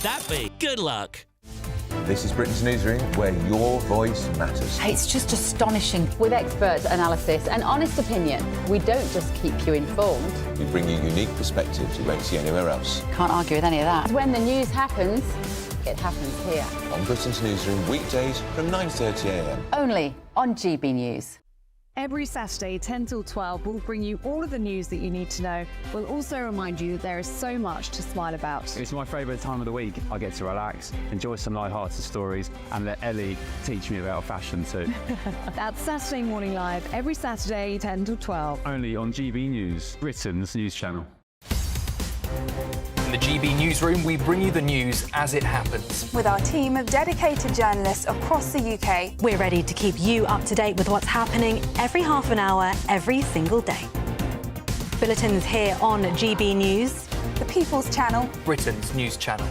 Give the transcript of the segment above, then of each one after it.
that be? Good luck. This is Britain's Newsroom, where your voice matters. It's just astonishing. With expert analysis and honest opinion, we don't just keep you informed. We bring you unique perspectives you won't see anywhere else. Can't argue with any of that. When the news happens, it happens here. On Britain's Newsroom, weekdays from 9:30 a.m. Only on GB News. Every Saturday, 10 till 12, we'll bring you all of the news that you need to know. We'll also remind you that there is so much to smile about. It's my favourite time of the week. I get to relax, enjoy some light-hearted stories and let Ellie teach me about fashion too. That's Saturday Morning Live, every Saturday, 10 till 12. Only on GB News, Britain's news channel. In the GB Newsroom, we bring you the news as it happens. With our team of dedicated journalists across the UK. We're ready to keep you up to date with what's happening every half an hour, every single day. Bulletins here on GB News. The People's Channel. Britain's news channel.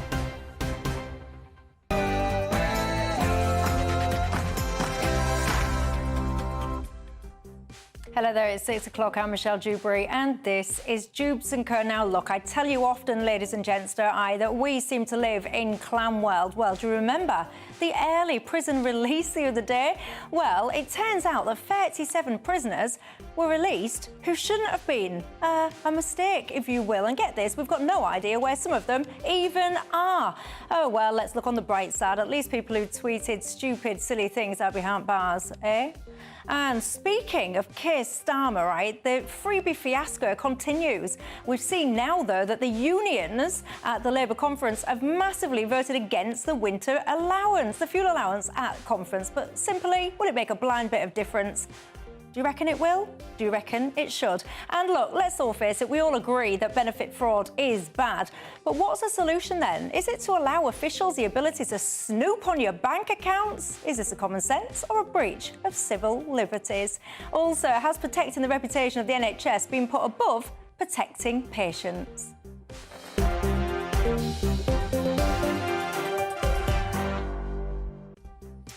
Hello there, it's 6 o'clock. I'm Michelle Dewberry, and this is Dewbs & Co. Now, look, I tell you often, ladies and gents, don't I, that we seem to live in clam world. Well, do you remember the early prison release the other day? Well, it turns out that 37 prisoners were released who shouldn't have been. A mistake, if you will. And get this, we've got no idea where some of them even are. Oh, well, let's look on the bright side. At least people who tweeted stupid, silly things are behind bars, eh? And speaking of Keir Starmer, right, the freebie fiasco continues. We've seen now, though, that the unions at the Labour conference have massively voted against the winter allowance, the fuel allowance at conference. But simply, will it make a blind bit of difference? Do you reckon it will? Do you reckon it should? And look, let's all face it, we all agree that benefit fraud is bad. But what's the solution then? Is it to allow officials the ability to snoop on your bank accounts? Is this a common sense or a breach of civil liberties? Also, has protecting the reputation of the NHS been put above protecting patients?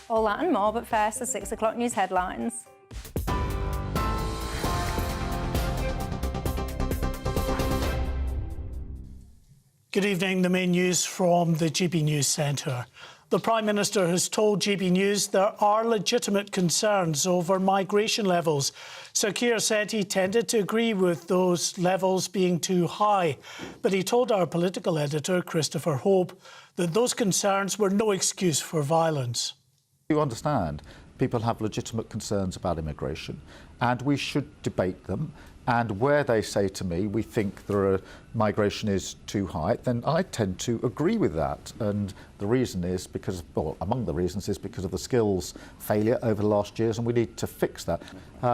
All that and more, but first, the 6 o'clock news headlines. Good evening. The main news from the GB News Centre. The Prime Minister has told GB News there are legitimate concerns over migration levels. Sir Keir said he tended to agree with those levels being too high, but he told our political editor, Christopher Hope, that those concerns were no excuse for violence. You understand, people have legitimate concerns about immigration, and we should debate them. And where they say to me, we think migration is too high, then I tend to agree with that. And the reason is because, well, among the reasons is because of the skills failure over the last years, and we need to fix that.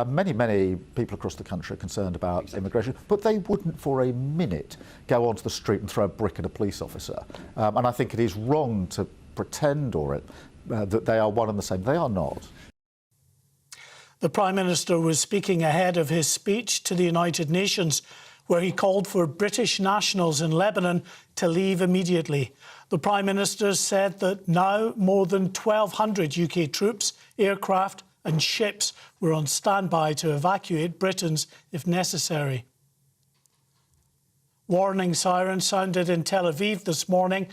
Many people across the country are concerned about immigration, but they wouldn't for a minute go onto the street and throw a brick at a police officer. And I think it is wrong to pretend that they are one and the same. They are not. The Prime Minister was speaking ahead of his speech to the United Nations, where he called for British nationals in Lebanon to leave immediately. The Prime Minister said that now more than 1,200 UK troops, aircraft and ships were on standby to evacuate Britons if necessary. Warning sirens sounded in Tel Aviv this morning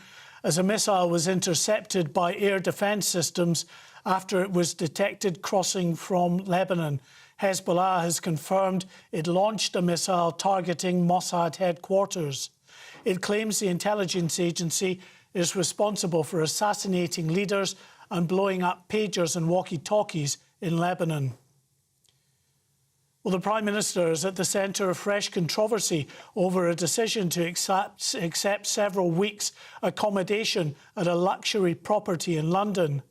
as a missile was intercepted by air defence systems after it was detected crossing from Lebanon. Hezbollah has confirmed it launched a missile targeting Mossad headquarters. It claims the intelligence agency is responsible for assassinating leaders and blowing up pagers and walkie-talkies in Lebanon. Well, the Prime Minister is at the centre of fresh controversy over a decision to accept several weeks' accommodation at a luxury property in London.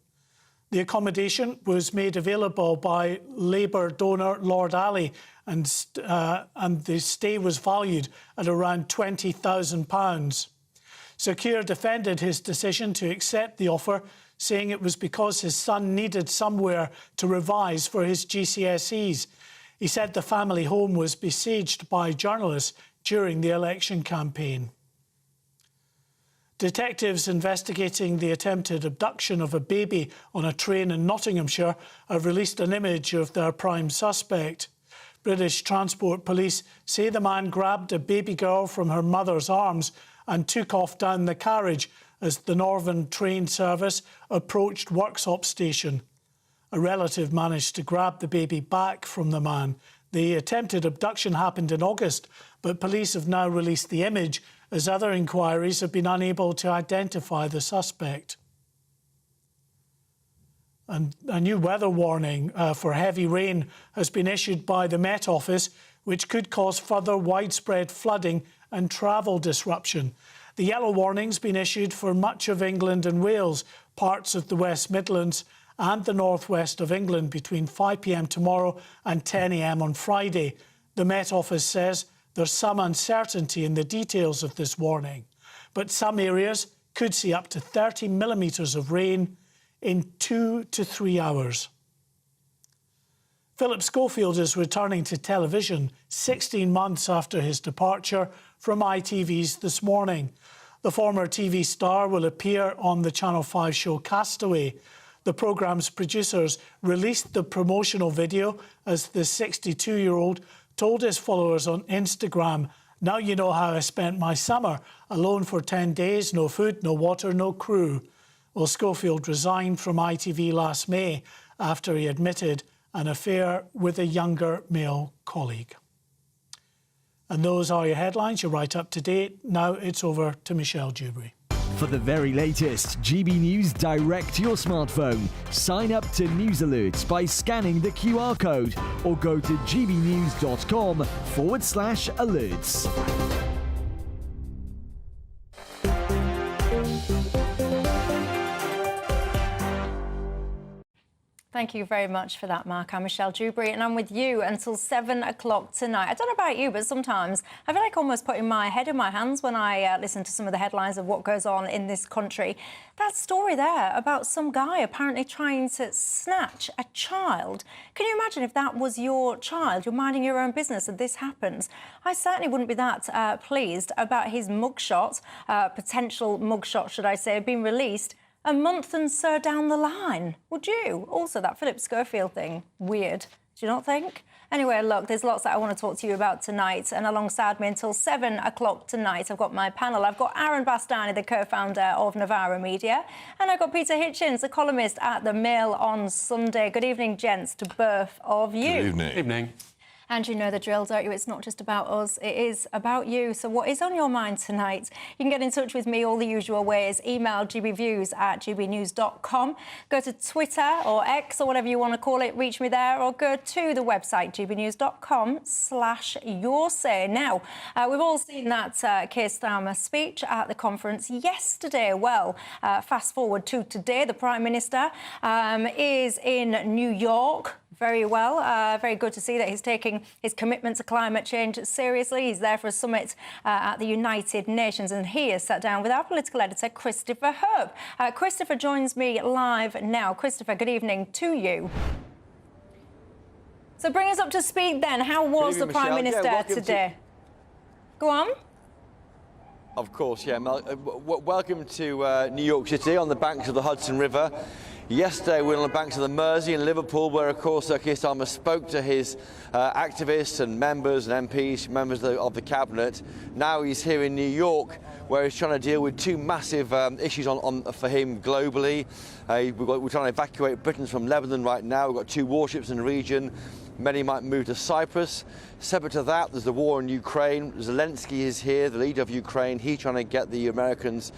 The accommodation was made available by Labour donor Lord Ali, and the stay was valued at around £20,000. Sir Keir defended his decision to accept the offer, saying it was because his son needed somewhere to revise for his GCSEs. He said the family home was besieged by journalists during the election campaign. Detectives investigating the attempted abduction of a baby on a train in Nottinghamshire have released an image of their prime suspect. British Transport Police say the man grabbed a baby girl from her mother's arms and took off down the carriage as the Northern train service approached Worksop station. A relative managed to grab the baby back from the man. The attempted abduction happened in August, but police have now released the image as other inquiries have been unable to identify the suspect. And a new weather warning for heavy rain has been issued by the Met Office, which could cause further widespread flooding and travel disruption. The yellow warning's been issued for much of England and Wales, parts of the West Midlands and the northwest of England between 5 p.m. tomorrow and 10 a.m. on Friday. The Met Office says there's some uncertainty in the details of this warning, but some areas could see up to 30 millimetres of rain in 2 to 3 hours. Philip Schofield is returning to television 16 months after his departure from ITV's This Morning. The former TV star will appear on the Channel 5 show Castaway. The programme's producers released the promotional video as the 62-year-old told his followers on Instagram, "Now you know how I spent my summer, alone for 10 days, no food, no water, no crew." Well, Schofield resigned from ITV last May after he admitted an affair with a younger male colleague. And those are your headlines. You're right up to date. Now it's over to Michelle Dewberry. For the very latest GB News direct to your smartphone, sign up to News Alerts by scanning the QR code or go to gbnews.com/alerts. Thank you very much for that, Mark. I'm Michelle Dewberry, and I'm with you until 7 o'clock tonight. I don't know about you, but sometimes I feel like almost putting my head in my hands when I listen to some of the headlines of what goes on in this country. That story there about some guy apparently trying to snatch a child. Can you imagine if that was your child? You're minding your own business and this happens. I certainly wouldn't be that pleased about his mugshot, potential mugshot, should I say, being released a month and so down the line. Would you? Also, that Philip Schofield thing, weird. Do you not think? Anyway, look, there's lots that I want to talk to you about tonight, and alongside me until 7 o'clock tonight, I've got my panel. I've got Aaron Bastani, the co-founder of Novara Media, and I've got Peter Hitchens, the columnist at The Mail on Sunday. Good evening, gents, to both of you. Good evening. Evening. And you know the drill, don't you? It's not just about us, it is about you. So what is on your mind tonight? You can get in touch with me all the usual ways. Email gbviews@gbnews.com. Go to Twitter or X or whatever you want to call it, reach me there, or go to the website gbnews.com/yoursay. Now, we've all seen that Keir Starmer speech at the conference yesterday. Well, fast forward to today, the Prime Minister is in New York. Very well. Very good to see that he's taking his commitment to climate change seriously. He's there for a summit at the United Nations, and he has sat down with our political editor, Christopher Hope. Christopher joins me live now. Christopher, good evening to you. So bring us up to speed then. How was the Prime Minister today? Go on. Of course, yeah. Welcome to New York City on the banks of the Hudson River. Yesterday we were on the banks of the Mersey in Liverpool, where of course Keir Starmer spoke to his activists and members and MPs, members of the cabinet. Now he's here in New York, where he's trying to deal with two massive issues for him globally. We're trying to evacuate Britons from Lebanon right now. We've got two warships in the region. Many might move to Cyprus. Separate to that, there's the war in Ukraine. Zelensky is here, the leader of Ukraine. He's trying to get the Americans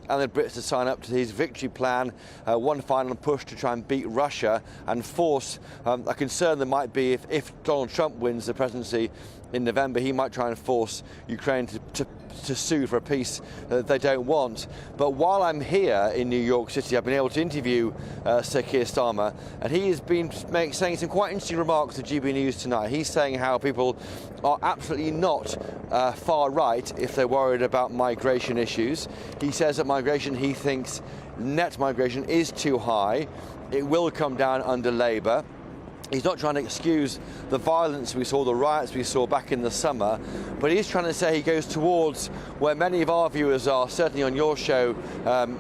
and the Brits to sign up to his victory plan, one final push to try and beat Russia and force a concern there might be if Donald Trump wins the presidency in November, he might try and force Ukraine to sue for a peace that they don't want. But while I'm here in New York City, I've been able to interview Sir Keir Starmer, and he has been saying some quite interesting remarks to GB News tonight. He's saying how people are absolutely not far right if they're worried about migration issues. He says that migration, he thinks net migration is too high. It will come down under Labour. He's not trying to excuse the violence we saw, the riots we saw back in the summer, but he's trying to say he goes towards where many of our viewers are, certainly on your show,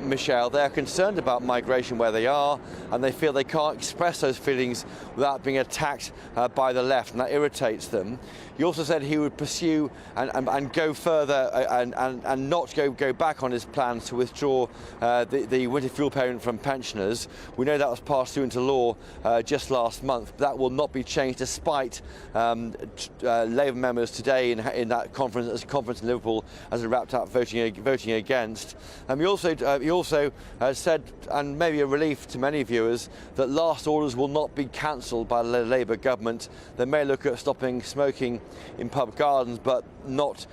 Michelle. They're concerned about migration where they are, and they feel they can't express those feelings without being attacked by the left, and that irritates them. He also said he would pursue and go further and not go back on his plans to withdraw the winter fuel payment from pensioners. We know that was passed through into law just last month. That will not be changed, despite Labour members today in that conference in Liverpool, as it wrapped up voting against. He also said, and maybe a relief to many viewers, that last orders will not be cancelled by the Labour government. They may look at stopping smoking in pub gardens, but not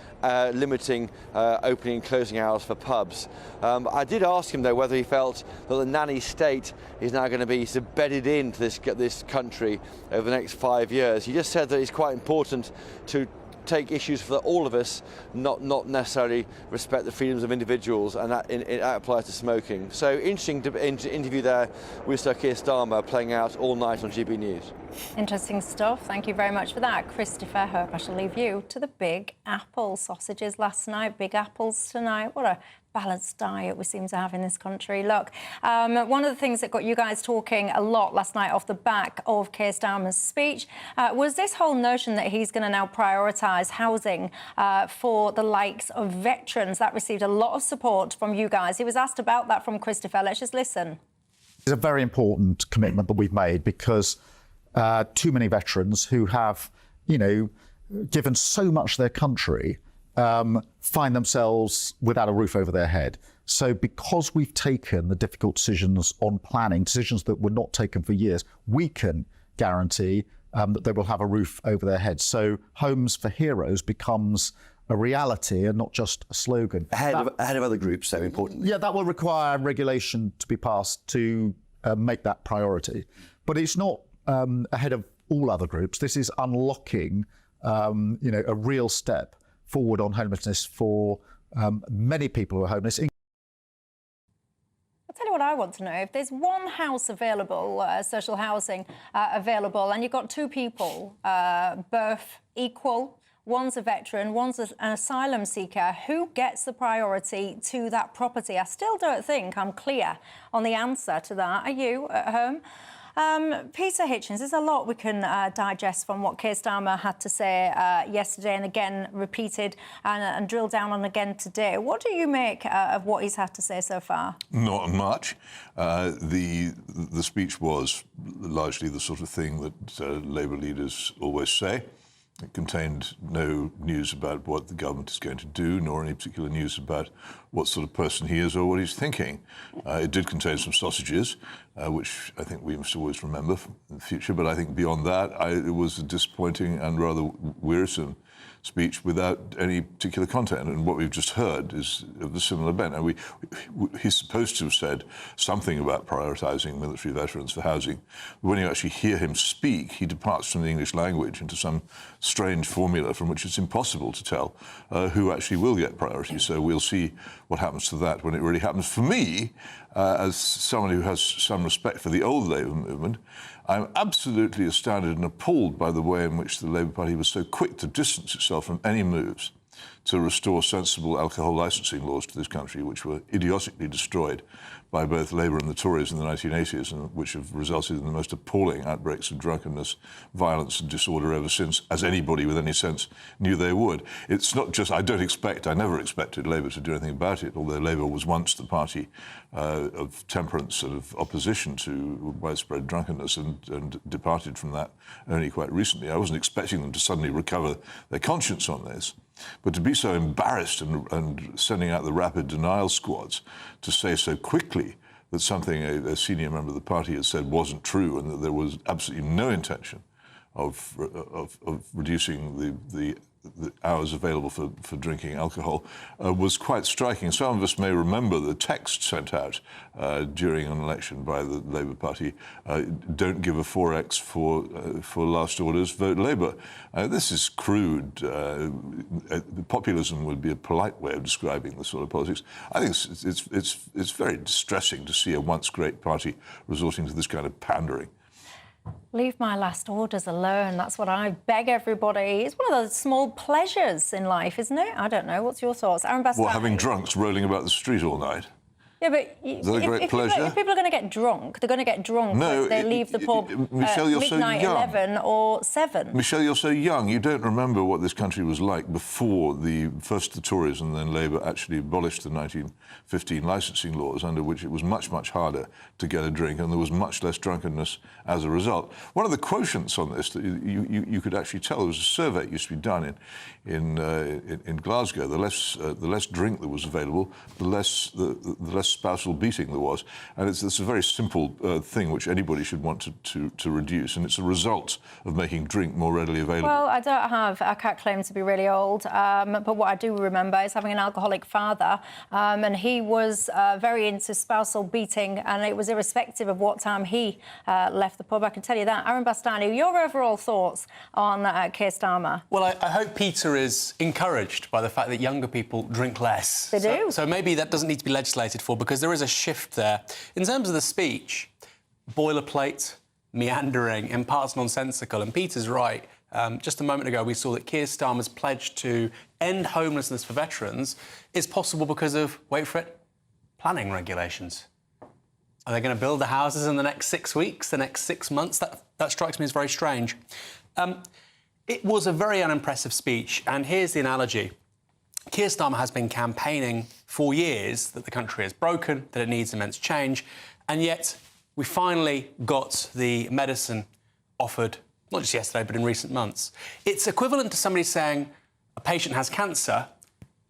limiting opening and closing hours for pubs. I did ask him, though, whether he felt that the nanny state is now going to be sort of bedded into this country over the next 5 years. He just said that it's quite important to take issues for all of us, not necessarily respect the freedoms of individuals, and that applies to smoking. So interesting interview there with Sir Keir Starmer, playing out all night on GB News. Interesting stuff. Thank you very much for that, Christopher. Hope I shall leave you to the Big Apple. Sausages last night, Big Apples tonight. What a balanced diet we seem to have in this country. Look, one of the things that got you guys talking a lot last night off the back of Keir Starmer's speech was this whole notion that he's going to now prioritise housing for the likes of veterans. That received a lot of support from you guys. He was asked about that from Christopher. Let's just listen. It's a very important commitment that we've made, because too many veterans who have, given so much to their country find themselves without a roof over their head. So because we've taken the difficult decisions on planning, decisions that were not taken for years, we can guarantee that they will have a roof over their heads. So Homes for Heroes becomes a reality and not just a slogan. Ahead of other groups, so importantly. Yeah, that will require regulation to be passed to make that priority. But it's not ahead of all other groups. This is unlocking, a real step forward on homelessness for many people who are homeless. I'll tell you what I want to know. If there's one house available, social housing available, and you've got two people, birth equal, one's a veteran, one's an asylum seeker, who gets the priority to that property? I still don't think I'm clear on the answer to that. Are you at home? Peter Hitchens, there's a lot we can digest from what Keir Starmer had to say yesterday, and again repeated and drilled down on again today. What do you make of what he's had to say so far? Not much. The speech was largely the sort of thing that Labour leaders always say. It contained no news about what the government is going to do, nor any particular news about what sort of person he is or what he's thinking. It did contain some sausages, which I think we must always remember in the future. But I think beyond that, it was a disappointing and rather wearisome speech without any particular content. And what we've just heard is of a similar bent. And he's supposed to have said something about prioritising military veterans for housing. But when you actually hear him speak, he departs from the English language into some strange formula from which it's impossible to tell who actually will get priority. So we'll see what happens to that when it really happens. For me, as someone who has some respect for the old Labour movement, I'm absolutely astounded and appalled by the way in which the Labour Party was so quick to distance itself from any moves to restore sensible alcohol licensing laws to this country, which were idiotically destroyed by both Labour and the Tories in the 1980s, and which have resulted in the most appalling outbreaks of drunkenness, violence and disorder ever since, as anybody with any sense knew they would. It's not just, I never expected Labour to do anything about it, although Labour was once the party of temperance and of opposition to widespread drunkenness and departed from that only quite recently. I wasn't expecting them to suddenly recover their conscience on this. But to be so embarrassed and sending out the rapid denial squads to say so quickly that something a senior member of the party had said wasn't true, and that there was absolutely no intention of reducing the hours available for drinking alcohol was quite striking. Some of us may remember the text sent out during an election by the Labour Party, don't give a 4X for last orders, vote Labour. This is crude. Populism would be a polite way of describing the sort of politics. I think it's very distressing to see a once great party resorting to this kind of pandering. Leave my last orders alone. That's what I beg everybody. It's one of those small pleasures in life, isn't it? I don't know. What's your thoughts? Aaron Bastani? What, having drunks rolling about the street all night? Yeah, but Is that a great pleasure? If people are going to get drunk, they're going to get drunk if they leave the pub Michelle, you're midnight, so young. 11 or 7. Michelle, you're so young. You don't remember what this country was like before first the Tories and then Labour actually abolished the 1915 licensing laws, under which it was much, much harder to get a drink, and there was much less drunkenness as a result. One of the quotients on this that you could actually tell, there was a survey that used to be done in Glasgow. The less drink that was available, the less spousal beating there was, and it's a very simple thing which anybody should want to reduce, and it's a result of making drink more readily available. Well, I can't claim to be really old, but what I do remember is having an alcoholic father, and he was very into spousal beating, and it was irrespective of what time he left the pub. I can tell you that. Aaron Bastani, your overall thoughts on Keir Starmer? Well, I hope Peter is encouraged by the fact that younger people drink less. They do. So maybe that doesn't need to be legislated for, because there is a shift there. In terms of the speech, boilerplate, meandering, in parts nonsensical, and Peter's right. Just a moment ago, we saw that Keir Starmer's pledge to end homelessness for veterans is possible because of, wait for it, planning regulations. Are they going to build the houses in the next 6 weeks, the next 6 months? That strikes me as very strange. It was a very unimpressive speech, and here's the analogy. Keir Starmer has been campaigning for years that the country is broken, that it needs immense change, and yet we finally got the medicine offered, not just yesterday, but in recent months. It's equivalent to somebody saying a patient has cancer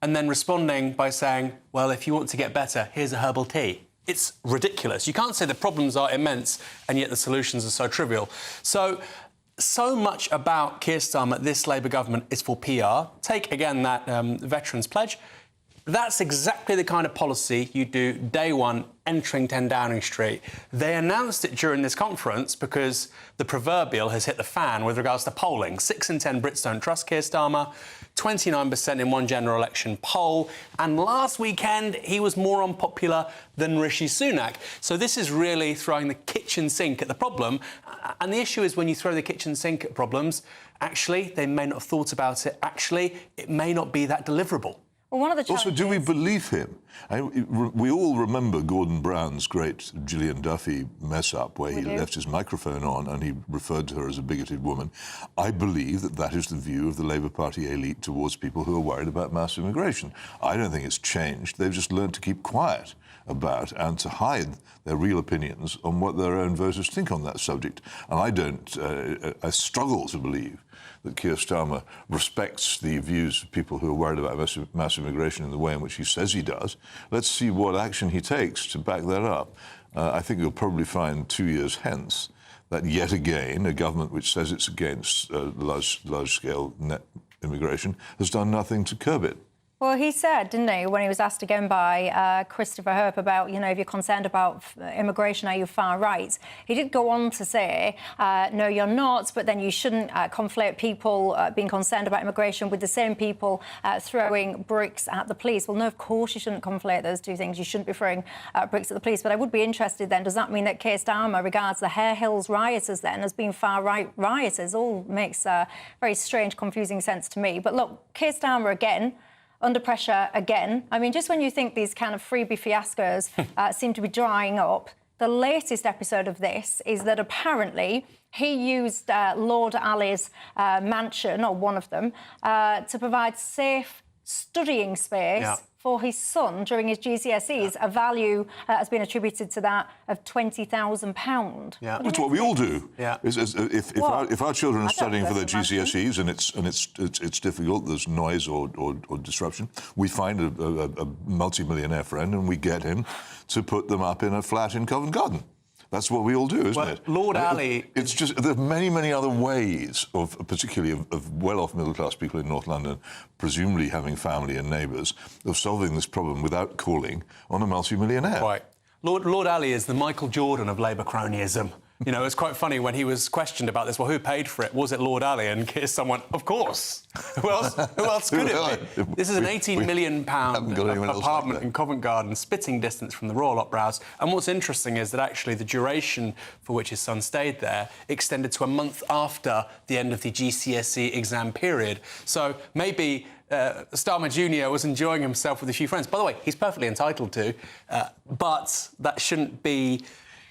and then responding by saying, well, if you want to get better, here's a herbal tea. It's ridiculous. You can't say the problems are immense and yet the solutions are so trivial. So much about Keir Starmer, this Labour government, is for PR. Take, again, that Veterans Pledge. That's exactly the kind of policy you do day one, entering 10 Downing Street. They announced it during this conference because the proverbial has hit the fan with regards to polling. 6 in 10 Brits don't trust Keir Starmer, 29% in one general election poll, and last weekend he was more unpopular than Rishi Sunak. So this is really throwing the kitchen sink at the problem, and the issue is when you throw the kitchen sink at problems, actually, they may not have thought about it, actually, it may not be that deliverable. Well, one of the challenges... Also, do we believe him? We all remember Gordon Brown's great Gillian Duffy mess-up where he left his microphone on and he referred to her as a bigoted woman. I believe that is the view of the Labour Party elite towards people who are worried about mass immigration. I don't think it's changed. They've just learned to keep quiet about and to hide their real opinions on what their own voters think on that subject. And I struggle to believe that Keir Starmer respects the views of people who are worried about mass immigration in the way in which he says he does. Let's see what action he takes to back that up. I think you'll probably find 2 years hence that yet again a government which says it's against large-scale net immigration has done nothing to curb it. Well, he said, didn't he, when he was asked again by Christopher Herp about, if you're concerned about immigration, are you far right? He did go on to say, no, you're not, but then you shouldn't conflate people being concerned about immigration with the same people throwing bricks at the police. Well, no, of course you shouldn't conflate those two things. You shouldn't be throwing bricks at the police. But I would be interested then, does that mean that Keir Starmer regards the Hare Hills rioters then as being far-right rioters? All makes very strange, confusing sense to me. But look, Keir Starmer again, under pressure again. I mean, just when you think these kind of freebie fiascos seem to be drying up, the latest episode of this is that apparently he used Lord Ali's mansion, or one of them, to provide safe studying space for his son during his GCSEs. A value has been attributed to that of £20,000. Yeah, that's what we all do. Yeah. If our children are studying for their GCSEs and it's difficult, there's noise or disruption, we find a multi-millionaire friend and we get him to put them up in a flat in Covent Garden. That's what we all do, isn't it? Lord Ali... It's just, there are many, many other ways, particularly of well-off middle-class people in North London, presumably having family and neighbours, of solving this problem without calling on a multi-millionaire. Right. Lord Ali is the Michael Jordan of Labour cronyism. You know, it's quite funny when he was questioned about this. Well, who paid for it? Was it Lord Ali? And Keir Starmer, of course. Who else could it be? This is an £18 million apartment in Covent Garden, spitting distance from the Royal Opera House. And what's interesting is that actually the duration for which his son stayed there extended to a month after the end of the GCSE exam period. So maybe Starmer Jr. was enjoying himself with a few friends. By the way, he's perfectly entitled to, but that shouldn't be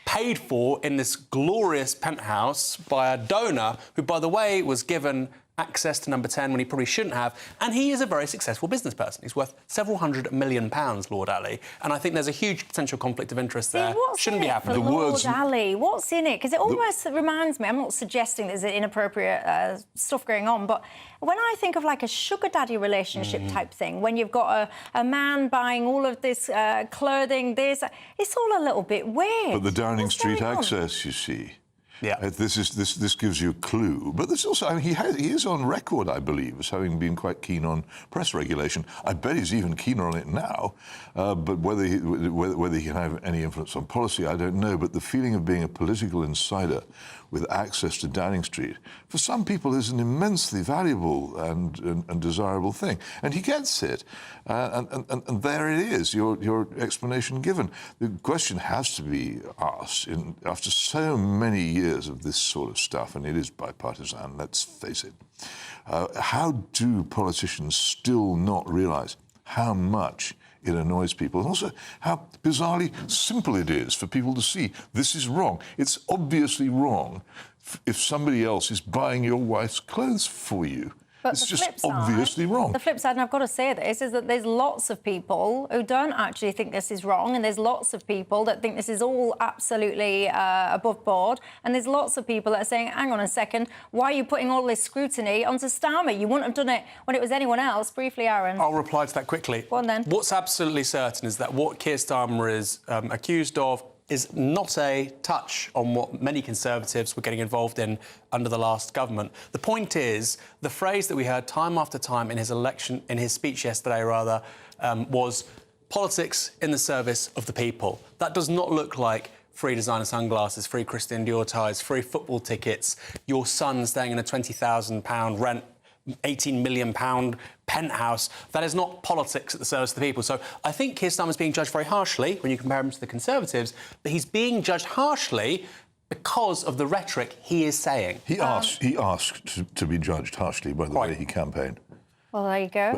paid for in this glorious penthouse by a donor who, by the way, was given access to number 10 when he probably shouldn't have. And he is a very successful business person. He's worth several £100 million, Lord Ali. And I think there's a huge potential conflict of interest there. Shouldn't be happening. Lord Ali, what's in it? Because it almost reminds me, I'm not suggesting there's inappropriate stuff going on, but when I think of like a sugar daddy relationship type thing, when you've got a man buying all of this clothing, it's all a little bit weird. But the Downing Street access, you see. Yeah, this gives you a clue. But there's also, I mean, he is on record, I believe, as having been quite keen on press regulation. I bet he's even keener on it now. But whether he can have any influence on policy, I don't know. But the feeling of being a political insider with access to Downing Street, for some people, is an immensely valuable and desirable thing. And he gets it. And there it is, your explanation given. The question has to be asked, after so many years of this sort of stuff, and it is bipartisan, let's face it, how do politicians still not realise how much it annoys people, and also how bizarrely simple it is for people to see this is wrong. It's obviously wrong if somebody else is buying your wife's clothes for you. But it's just obviously wrong. The flip side, and I've got to say this, is that there's lots of people who don't actually think this is wrong, and there's lots of people that think this is all absolutely above board, and there's lots of people that are saying, hang on a second, why are you putting all this scrutiny onto Starmer? You wouldn't have done it when it was anyone else. Briefly, Aaron. I'll reply to that quickly. Go on, then. What's absolutely certain is that what Keir Starmer is accused of is not a touch on what many Conservatives were getting involved in under the last government. The point is, the phrase that we heard time after time in his speech yesterday, was politics in the service of the people. That does not look like free designer sunglasses, free Christian Dior ties, free football tickets, your son staying in a £20,000 rent, £18 million penthouse. That is not politics at the service of the people. So I think Keir Starmer's being judged very harshly when you compare him to the Conservatives, but he's being judged harshly because of the rhetoric he is saying. He asked to be judged harshly by the way he campaigned. Well, there you go.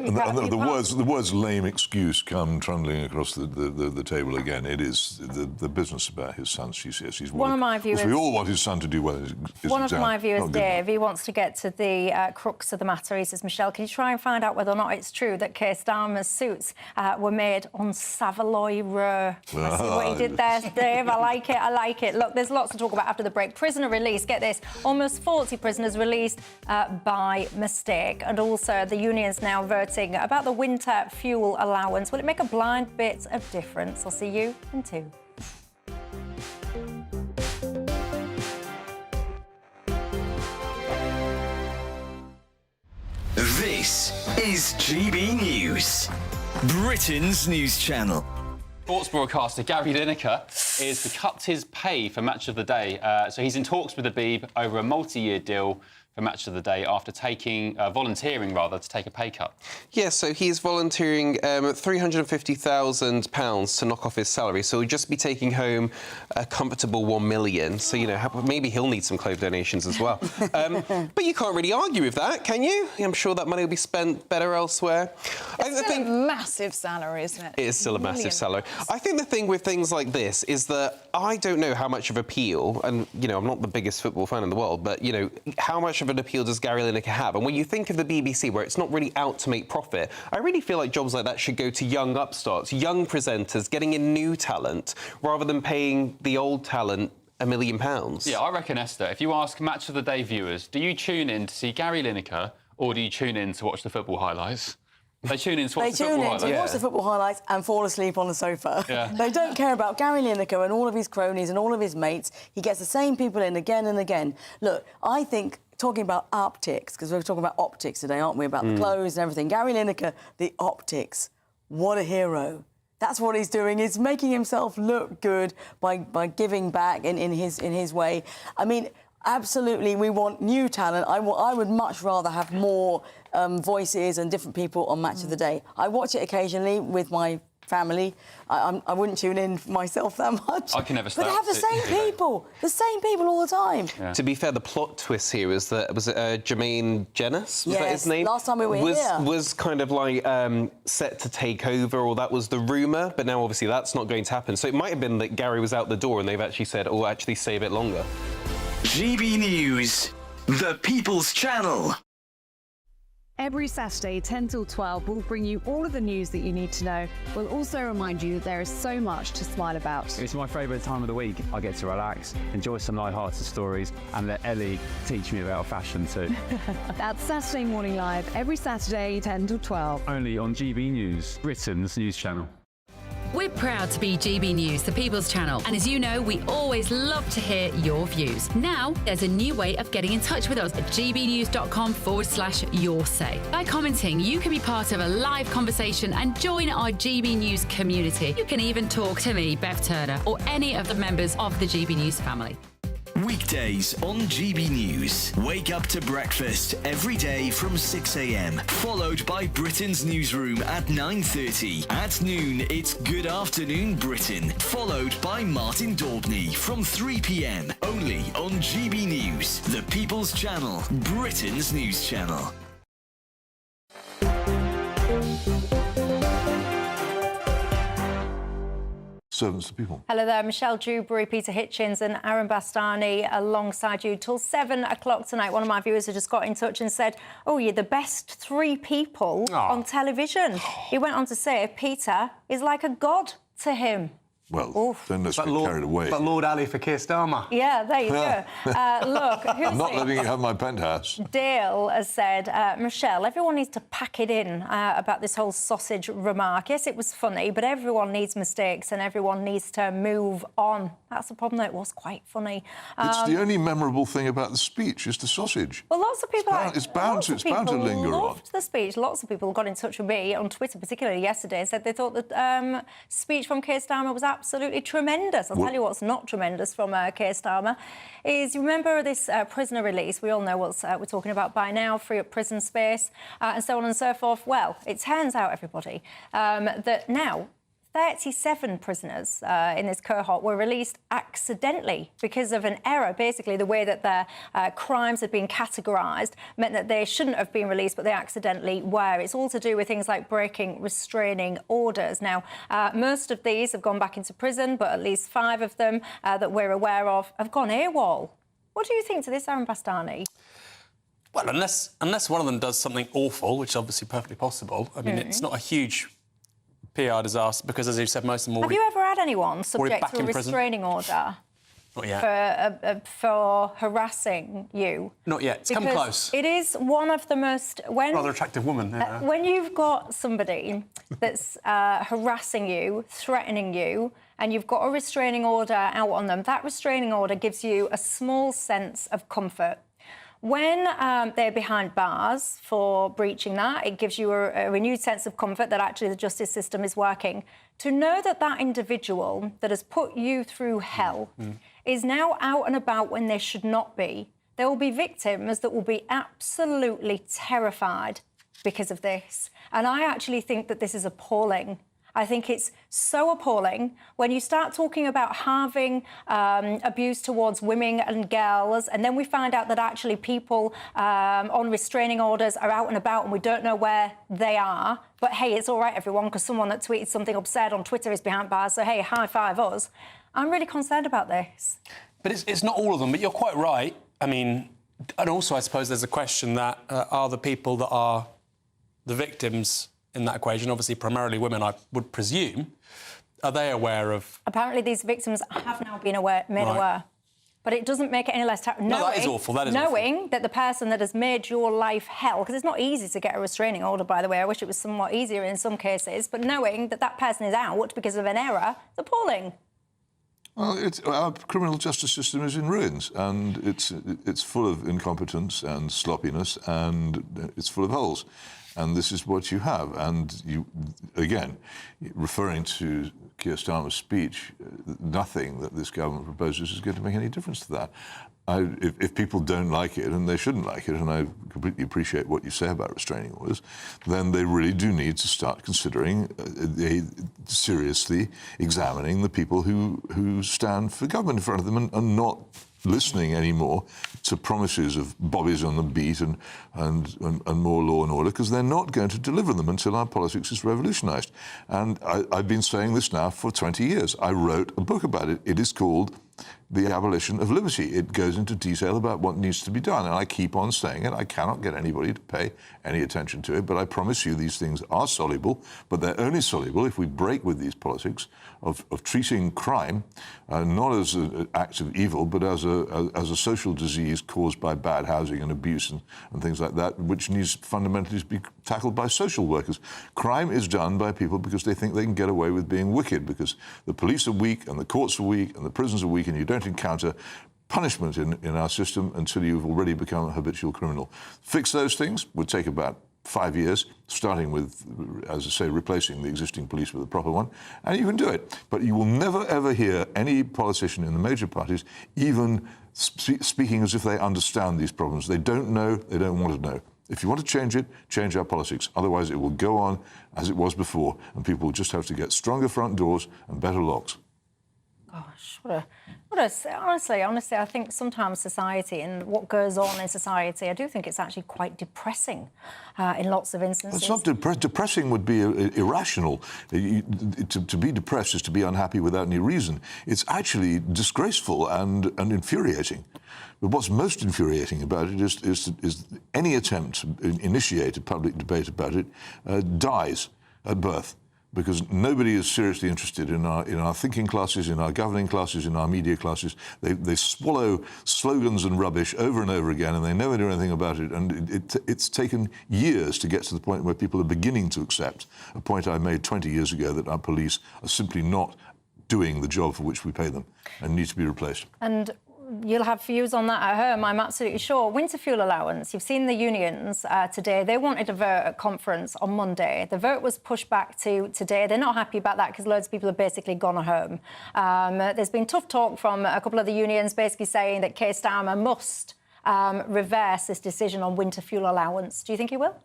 The words "lame excuse" come trundling across the table again. It is the business about his son's GCSEs. One of my viewers. We all want his son to do well. One of my viewers, Dave, he wants to get to the crux of the matter. He says, Michelle, can you try and find out whether or not it's true that Keir Starmer's suits were made on Savoy Row? I see what he did there, Dave. I like it. I like it. Look, there's lots to talk about after the break. Prisoner release. Get this. Almost 40 prisoners released by mistake. And also the union now voting about the winter fuel allowance. Will it make a blind bit of difference? I'll see you in 2. This is GB News, Britain's news channel. Sports broadcaster Gary Lineker is to cut his pay for Match of the Day. So he's in talks with the Beeb over a multi-year deal for Match of the Day after volunteering to take a pay cut. Yeah, so he's volunteering £350,000 to knock off his salary. So he'll just be taking home a comfortable $1 million. So, you know, maybe he'll need some clothes donations as well. But you can't really argue with that, can you? I'm sure that money will be spent better elsewhere. It's still a massive salary, isn't it? It is still a massive salary. I think the thing with things like this is that I don't know how much of appeal, and, you know, I'm not the biggest football fan in the world, but, you know, how much of an appeal does Gary Lineker have? And when you think of the BBC, where it's not really out to make profit, I really feel like jobs like that should go to young upstarts, young presenters, getting in new talent, rather than paying the old talent £1 million. Yeah, I reckon, Esther, if you ask Match of the Day viewers, do you tune in to see Gary Lineker or do you tune in to watch the football highlights? They tune in to watch the football highlights. They tune in to watch the football highlights and fall asleep on the sofa. Yeah. They don't care about Gary Lineker and all of his cronies and all of his mates. He gets the same people in again and again. Look, I think, talking about optics, because we're talking about optics today, aren't we, about the clothes and everything. Gary Lineker, the optics, what a hero. That's what he's doing. He's making himself look good by giving back in his way. I mean, absolutely, we want new talent. I would much rather have more voices and different people on Match of the Day. I watch it occasionally with my family. I wouldn't tune in myself that much. I can never stop. But they have the same people all the time. Yeah. To be fair, the plot twist here is that, was it Jermaine Jenas? Was that his name? Last time we were here. Was kind of like set to take over, or that was the rumour, but now obviously that's not going to happen. So it might have been that Gary was out the door and they've actually said, oh, actually stay a bit longer. GB News, the People's Channel. Every Saturday, 10 till 12, we'll bring you all of the news that you need to know. We'll also remind you that there is so much to smile about. It's my favourite time of the week. I get to relax, enjoy some light-hearted stories, and let Ellie teach me about fashion too. That's Saturday Morning Live, every Saturday, 10 till 12. Only on GB News, Britain's news channel. We're proud to be GB News, the People's Channel. And as you know, we always love to hear your views. Now, there's a new way of getting in touch with us at gbnews.com/yoursay. By commenting, you can be part of a live conversation and join our GB News community. You can even talk to me, Bev Turner, or any of the members of the GB News family. Weekdays on GB News. Wake up to breakfast every day from 6 a.m. Followed by Britain's newsroom at 9:30. At noon, it's Good Afternoon Britain. Followed by Martin Daubney from 3 p.m. Only on GB News, the People's Channel, Britain's news channel. Servants to people. Hello there, Michelle Dewberry, Peter Hitchens and Aaron Bastani alongside you till 7 o'clock tonight. One of my viewers has just got in touch and said, oh, you're the best 3 people on television. He went on to say Peter is like a god to him. Well, then let's get carried away. But Lord Ali for Keir Starmer. Yeah, there you go. Look, who's I'm not letting you have my penthouse. Dale has said, Michelle, everyone needs to pack it in about this whole sausage remark. Yes, it was funny, but everyone needs mistakes and everyone needs to move on. That's the problem, though. It was quite funny. It's the only memorable thing about the speech is the sausage. Well, lots of people... It's bound to linger on. Loved the speech. Lots of people got in touch with me on Twitter, particularly yesterday, and said they thought the speech from Keir Starmer was absolutely tremendous. I'll tell you what's not tremendous from Keir Starmer is, you remember this prisoner release? We all know what we're talking about by now, free up prison space and so on and so forth. Well, it turns out, everybody, that now 37 prisoners in this cohort were released accidentally because of an error. Basically, the way that their crimes had been categorised meant that they shouldn't have been released, but they accidentally were. It's all to do with things like breaking restraining orders. Now, most of these have gone back into prison, but at least 5 of them that we're aware of have gone AWOL. What do you think to this, Aaron Bastani? Well, unless one of them does something awful, which is obviously perfectly possible. I mean, it's not a huge PR disaster because, as you said, most of them already... Have you ever had anyone subject to a restraining order? Not yet. For harassing you? Not yet. It's come close. It is one of the most... Rather attractive woman. Yeah. When you've got somebody that's harassing you, threatening you, and you've got a restraining order out on them, that restraining order gives you a small sense of comfort. When they're behind bars for breaching that, it gives you a renewed sense of comfort that actually the justice system is working. To know that that individual that has put you through hell is now out and about when they should not be, there will be victims that will be absolutely terrified because of this. And I actually think that this is appalling. I think it's so appalling when you start talking about halving abuse towards women and girls, and then we find out that actually people on restraining orders are out and about and we don't know where they are. But, hey, it's all right, everyone, because someone that tweeted something absurd on Twitter is behind bars, so, hey, high five us. I'm really concerned about this. But it's not all of them, but you're quite right. I mean, and also I suppose there's a question that are the people that are the victims in that equation, obviously primarily women, I would presume, are they aware of... Apparently these victims have now been made aware. But it doesn't make it any less terrible. No, that is awful. That is knowing that the person that has made your life hell, because it's not easy to get a restraining order, by the way. I wish it was somewhat easier in some cases. But knowing that that person is out because of an error, it's appalling. Well, our criminal justice system is in ruins, and it's full of incompetence and sloppiness, and it's full of holes. And this is what you have. And you, again, referring to Keir Starmer's speech, nothing that this government proposes is going to make any difference to that. If people don't like it, and they shouldn't like it, and I completely appreciate what you say about restraining orders, then they really do need to start considering, seriously examining the people who stand for government in front of them and not listening anymore to promises of bobbies on the beat and more law and order, because they're not going to deliver them until our politics is revolutionised. And I've been saying this now for 20 years. I wrote a book about it. It is called The Abolition of Liberty. It goes into detail about what needs to be done, and I keep on saying it. I cannot get anybody to pay any attention to it, but I promise you these things are soluble, but they're only soluble if we break with these politics of treating crime not as an act of evil, but as a social disease caused by bad housing and abuse and things like that, which needs fundamentally to be tackled by social workers. Crime is done by people because they think they can get away with being wicked, because the police are weak and the courts are weak and the prisons are weak, and you don't encounter punishment in our system until you've already become a habitual criminal. Fix those things would take about 5 years, starting with, as I say, replacing the existing police with a proper one, and you can do it. But you will never, ever hear any politician in the major parties even speaking as if they understand these problems. They don't know, they don't want to know. If you want to change it, change our politics. Otherwise, it will go on as it was before, and people will just have to get stronger front doors and better locks. Gosh, honestly, I think sometimes society and what goes on in society, I do think it's actually quite depressing in lots of instances. It's not depressing would be irrational. To be depressed is to be unhappy without any reason. It's actually disgraceful and infuriating. But what's most infuriating about it is any attempt to initiate a public debate about it dies at birth, because nobody is seriously interested in our thinking classes, in our governing classes, in our media classes. They swallow slogans and rubbish over and over again, and they never do anything about it. And it's taken years to get to the point where people are beginning to accept a point I made 20 years ago, that our police are simply not doing the job for which we pay them and need to be replaced. And you'll have views on that at home, I'm absolutely sure. Winter fuel allowance, you've seen the unions today. They wanted a vote at conference on Monday. The vote was pushed back to today. They're not happy about that because loads of people have basically gone home. There's been tough talk from a couple of the unions basically saying that Keir Starmer must reverse this decision on winter fuel allowance. Do you think he will?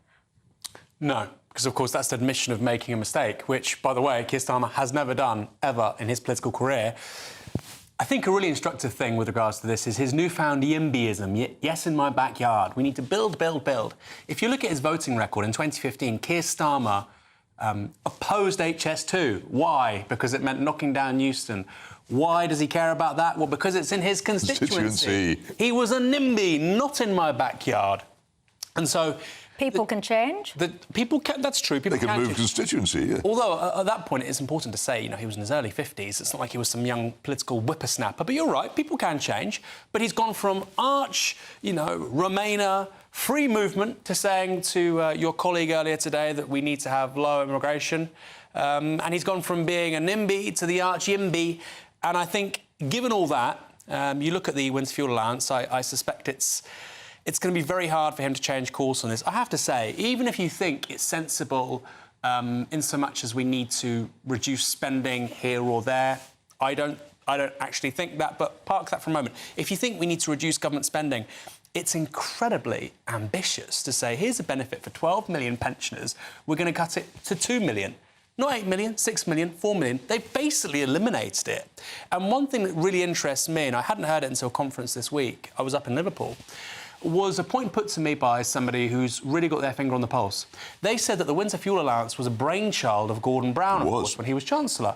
No, because, of course, that's the admission of making a mistake, which, by the way, Keir Starmer has never done, ever, in his political career. I think a really instructive thing with regards to this is his newfound YIMBYism. Yes, in my backyard. We need to build, build, build. If you look at his voting record in 2015, Keir Starmer opposed HS2. Why? Because it meant knocking down Euston. Why does he care about that? Well, because it's in his constituency. He was a NIMBY, not in my backyard. And so... People can change? That's true. People can move constituency, yeah. Although, at that point, it's important to say, he was in his early 50s. It's not like he was some young political whippersnapper. But you're right, people can change. But he's gone from arch, Remainer, free movement, to saying to your colleague earlier today that we need to have low immigration. And he's gone from being a NIMBY to the arch YIMBY. And I think, given all that, you look at the winter fuel allowance, I suspect it's going to be very hard for him to change course on this. I have to say, even if you think it's sensible in so much as we need to reduce spending here or there, I don't actually think that, but park that for a moment. If you think we need to reduce government spending, it's incredibly ambitious to say, here's a benefit for 12 million pensioners, we're going to cut it to 2 million. Not 8 million, 6 million, 4 million. They've basically eliminated it. And one thing that really interests me, and I hadn't heard it until a conference this week, I was up in Liverpool, was a point put to me by somebody who's really got their finger on the pulse. They said that the winter fuel allowance was a brainchild of Gordon Brown, of course, when he was Chancellor.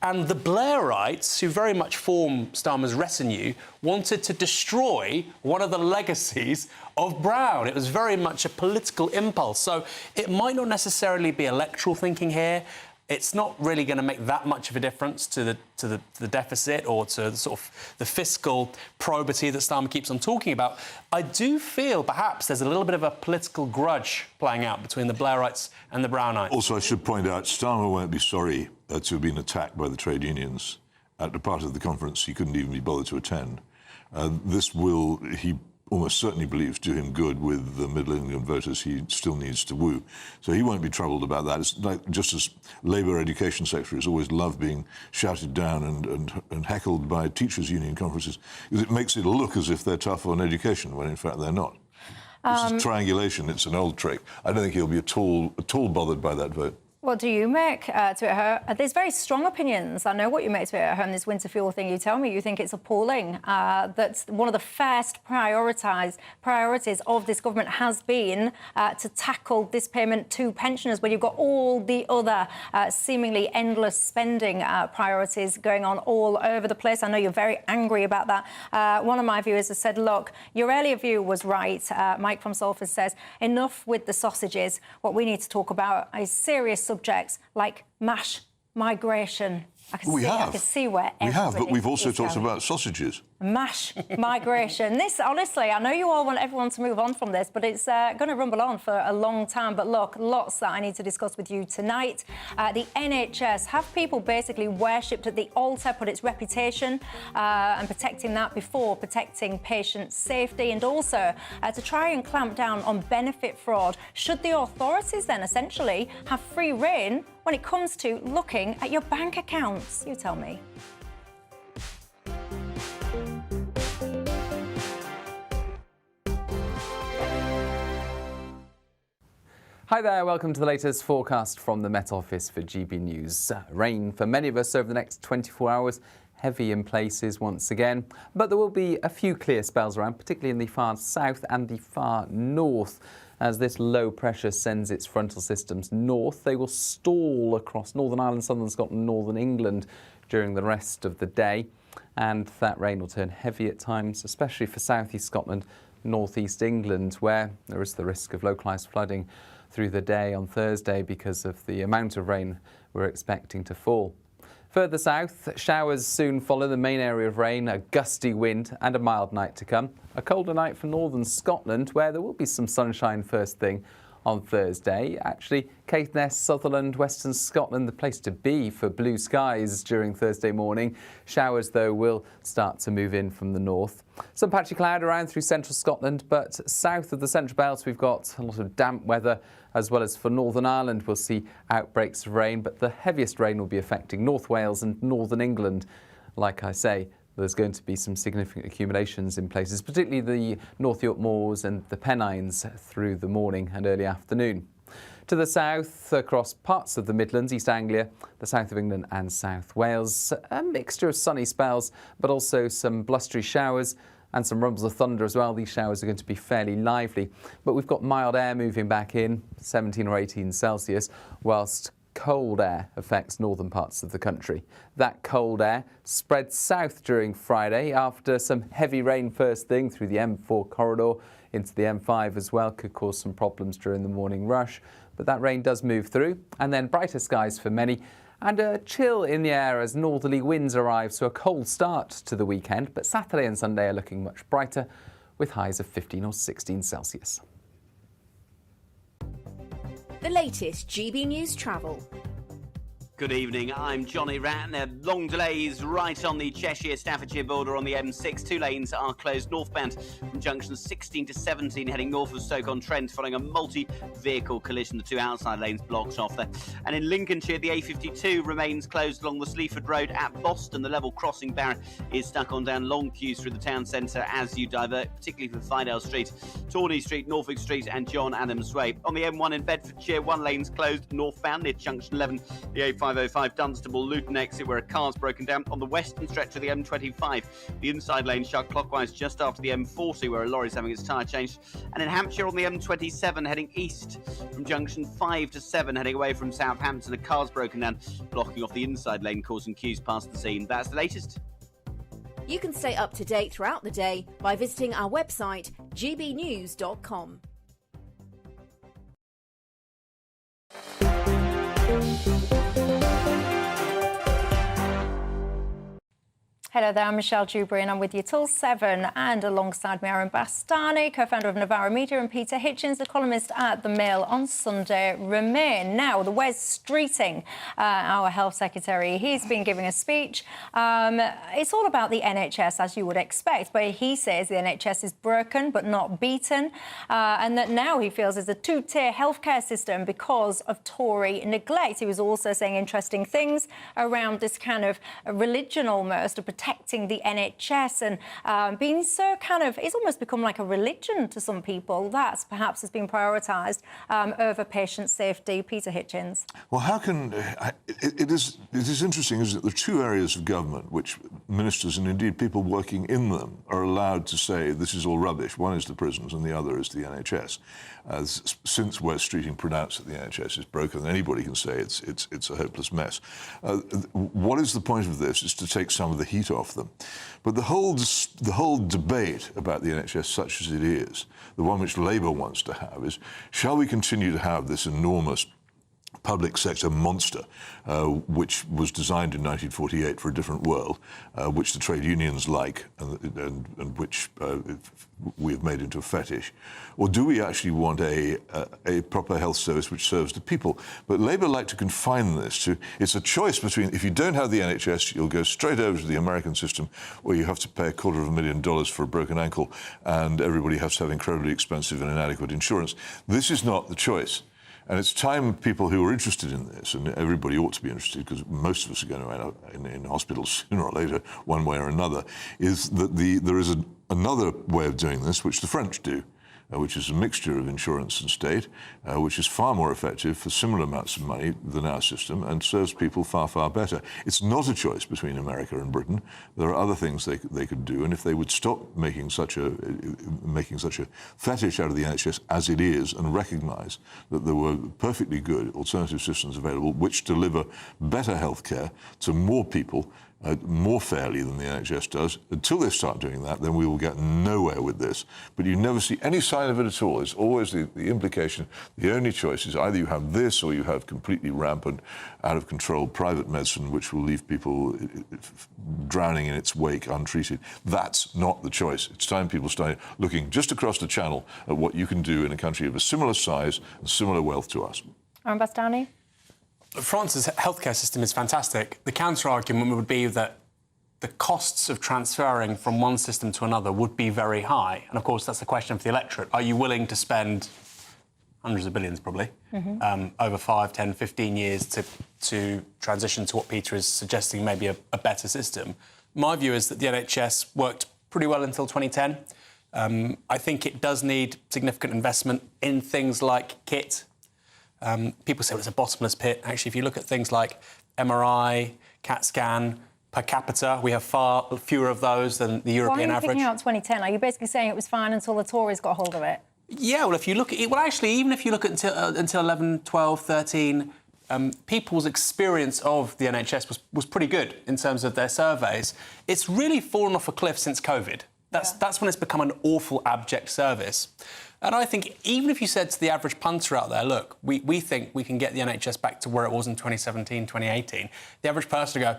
And the Blairites, who very much form Starmer's retinue, wanted to destroy one of the legacies of Brown. It was very much a political impulse. So it might not necessarily be electoral thinking here. It's not really going to make that much of a difference to the deficit or to the fiscal probity that Starmer keeps on talking about. I do feel perhaps there's a little bit of a political grudge playing out between the Blairites and the Brownites. Also, I should point out, Starmer won't be sorry to have been attacked by the trade unions at the part of the conference he couldn't even be bothered to attend. He almost certainly believes do him good with the Middle England voters he still needs to woo. So he won't be troubled about that. It's like, just as Labour Education Secretary has always loved being shouted down and heckled by teachers' union conferences, because it makes it look as if they're tough on education, when in fact they're not. This is triangulation. It's an old trick. I don't think he'll be at all bothered by that vote. What do you make to it at home? There's very strong opinions. I know what you make to it at home, this winter fuel thing. You tell me you think it's appalling. That's one of the first priorities of this government has been to tackle this payment to pensioners, when you've got all the other seemingly endless spending priorities going on all over the place. I know you're very angry about that. One of my viewers has said, look, your earlier view was right. Mike from Salford says, enough with the sausages. What we need to talk about is serious subjects like mass migration. I can see where we have, but we've also talked about sausages. Mass migration. This, honestly, I know you all want everyone to move on from this, but it's going to rumble on for a long time. But look, lots that I need to discuss with you tonight. The NHS, have people basically worshipped at the altar, put its reputation and protecting that before protecting patient safety, and also to try and clamp down on benefit fraud? Should the authorities then essentially have free rein when it comes to looking at your bank accounts? You tell me. Hi there, welcome to the latest forecast from the Met Office for GB News. Rain for many of us over the next 24 hours, heavy in places once again, but there will be a few clear spells around, particularly in the far south and the far north. As this low pressure sends its frontal systems north, they will stall across Northern Ireland, southern Scotland, northern England during the rest of the day. And that rain will turn heavy at times, especially for southeast Scotland, northeast England, where there is the risk of localised flooding through the day on Thursday because of the amount of rain we're expecting to fall. Further south, showers soon follow the main area of rain, a gusty wind and a mild night to come. A colder night for northern Scotland, where there will be some sunshine first thing on Thursday. Actually, Caithness, Sutherland, Western Scotland, the place to be for blue skies during Thursday morning. Showers, though, will start to move in from the north. Some patchy cloud around through central Scotland, but south of the Central Belt we've got a lot of damp weather, as well as for Northern Ireland we'll see outbreaks of rain, but the heaviest rain will be affecting North Wales and Northern England. Like I say, there's going to be some significant accumulations in places, particularly the North York Moors and the Pennines through the morning and early afternoon. To the south, across parts of the Midlands, East Anglia, the south of England and South Wales, a mixture of sunny spells, but also some blustery showers and some rumbles of thunder as well. These showers are going to be fairly lively, but we've got mild air moving back in, 17 or 18 Celsius, whilst cold air affects northern parts of the country. That cold air spreads south during Friday after some heavy rain first thing through the M4 corridor into the M5 as well. Could cause some problems during the morning rush, but that rain does move through, and then brighter skies for many and a chill in the air as northerly winds arrive, so a cold start to the weekend, but Saturday and Sunday are looking much brighter with highs of 15 or 16 Celsius. The latest GB News travel. Good evening, I'm Johnny Ratton. Long delays right on the Cheshire-Staffordshire border on the M6. Two lanes are closed northbound from junctions 16 to 17 heading north of Stoke-on-Trent following a multi-vehicle collision. The two outside lanes blocked off there. And in Lincolnshire, the A52 remains closed along the Sleaford Road at Boston. The level crossing barrier is stuck on down long queues through the town centre as you divert, particularly from Fidel Street, Tawney Street, Norfolk Street and John Adams Way. On the M1 in Bedfordshire, one lane's closed northbound near junction 11. The A505 Dunstable Luton exit where a car's broken down on the western stretch of the M25. The inside lane shut clockwise just after the M40 where a lorry's having its tyre changed. And in Hampshire on the M27 heading east from junction 5 to 7 heading away from Southampton, a car's broken down blocking off the inside lane causing queues past the scene. That's the latest. You can stay up to date throughout the day by visiting our website gbnews.com. Hello there, I'm Michelle Dewberry and I'm with you till 7, and alongside me Aaron Bastani, co-founder of Novara Media, and Peter Hitchens, the columnist at The Mail on Sunday Remain. Now, the Wes Streeting, our Health Secretary, he's been giving a speech. It's all about the NHS, as you would expect, but he says the NHS is broken but not beaten, and that now he feels there's a two-tier healthcare system because of Tory neglect. He was also saying interesting things around this kind of religion almost, of protecting the NHS and being so kind of, it's almost become like a religion to some people. That perhaps has been prioritised over patient safety. Peter Hitchens. Well, how can... It is interesting, isn't it? There are two areas of government which ministers and indeed people working in them are allowed to say this is all rubbish. One is the prisons and the other is the NHS. Since Wes Streeting pronounced that the NHS is broken, anybody can say it's a hopeless mess. What is the point of this? Is to take some of the heat off them. But the whole debate about the NHS, such as it is, the one which Labour wants to have, is shall we continue to have this enormous public sector monster, which was designed in 1948 for a different world, which the trade unions like and which we have made into a fetish? Or do we actually want a proper health service which serves the people? But Labour like to confine this to, it's a choice between, if you don't have the NHS, you'll go straight over to the American system, or you have to pay $250,000 for a broken ankle, and everybody has to have incredibly expensive and inadequate insurance. This is not the choice. And it's time people who are interested in this, and everybody ought to be interested because most of us are going to end up in hospitals sooner or later, one way or another, is that there is another way of doing this, which the French do, which is a mixture of insurance and state, which is far more effective for similar amounts of money than our system and serves people far, far better. It's not a choice between America and Britain. There are other things they could do, and if they would stop making such a fetish out of the NHS as it is and recognise that there were perfectly good alternative systems available which deliver better health care to more people, more fairly than the NHS does. Until they start doing that, then we will get nowhere with this. But you never see any sign of it at all. It's always the implication, the only choice is either you have this or you have completely rampant, out-of-control private medicine which will leave people drowning in its wake untreated. That's not the choice. It's time people started looking just across the channel at what you can do in a country of a similar size and similar wealth to us. Aaron Bastani? France's healthcare system is fantastic. The counter-argument would be that the costs of transferring from one system to another would be very high. And, of course, that's the question for the electorate. Are you willing to spend hundreds of billions, probably, over 5, 10, 15 years to transition to what Peter is suggesting may be a better system? My view is that the NHS worked pretty well until 2010. I think it does need significant investment in things like kit. People say it's a bottomless pit. Actually, if you look at things like MRI, CAT scan, per capita, we have far fewer of those than the European average. Why are you picking out 2010? Are you basically saying it was fine until the Tories got hold of it? Yeah, well, if you look at it... Well, actually, even if you look at until 11, 12, 13, people's experience of the NHS was pretty good in terms of their surveys. It's really fallen off a cliff since COVID. That's when it's become an awful, abject service. And I think even if you said to the average punter out there, look, we think we can get the NHS back to where it was in 2017, 2018, the average person would go,